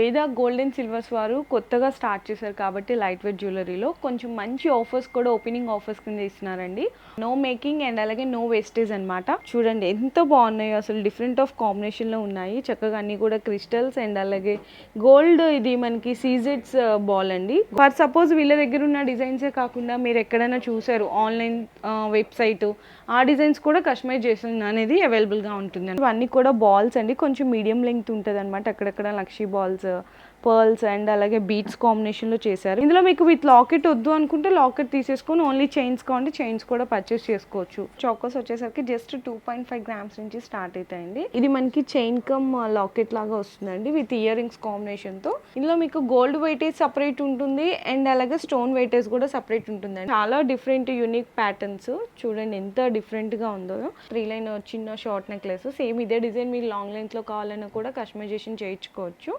వేద gold and silvers వారు కొత్తగా స్టార్ట్ చేశారు కాబట్టి లైట్ వెయిట్ జ్యువెలరీలో కొంచెం మంచి ఆఫర్స్ కూడా ఓపెనింగ్ ఆఫర్స్ కింద ఇస్తున్నారండి. నో మేకింగ్ అండ్ అలాగే నో వేస్టేజ్ అనమాట. చూడండి ఎంత బాగున్నాయో, అసలు డిఫరెంట్ ఆఫ్ కాంబినేషన్లో ఉన్నాయి. చక్కగా అన్ని కూడా క్రిస్టల్స్ అండ్ అలాగే గోల్డ్. ఇది మనకి సీజెడ్స్ బాల్ అండి. ఫర్ సపోజ్ వీళ్ళ దగ్గర ఉన్న డిజైన్సే కాకుండా మీరు ఎక్కడైనా చూసారు ఆన్లైన్ వెబ్సైట్, ఆ డిజైన్స్ కూడా కస్టమైజ్ చేసిన అనేది అవైలబుల్గా ఉంటుంది. ఇవన్నీ కూడా బాల్స్ అండి, కొంచెం మీడియం లెంగ్త్ ఉంటుంది అనమాట. అక్కడక్కడ లక్షీ బాల్స్, పర్ల్స్ అండ్ అలాగే బీట్స్ కాంబినేషన్లో చేశారు. ఇందులో మీకు విత్ లాకెట్ వద్దు అనుకుంటే లాకెట్ తీసేసుకొని ఓన్లీ చైన్స్ కావాలంటే చైన్స్ కూడా పర్చేస్ చేసుకోవచ్చు. చాకోస్ వచ్చేసరికి జస్ట్ 2.5 గ్రామ్స్ నుంచి స్టార్ట్ అవుతాయండి. ఇది మనకి చైన్ కమ్ లాకెట్ లాగా వస్తుందండి విత్ ఇయర్ రింగ్స్ కాంబినేషన్తో. ఇందులో మీకు గోల్డ్ వెయిటేజ్ సపరేట్ ఉంటుంది అండ్ అలాగే స్టోన్ వెయిటేజ్ కూడా సపరేట్ ఉంటుందండి. చాలా డిఫరెంట్ యూనిక్ ప్యాటర్న్స్ చూడండి ఎంత డిఫరెంట్గా ఉందో. 3 లైన్ చిన్న షార్ట్ నెక్లెస్ సేమ్ ఇదే డిజైన్ మీరు లాంగ్ లెంత్లో కావాలన్నా కూడా కస్టమైజేషన్ చేయించుకోవచ్చు.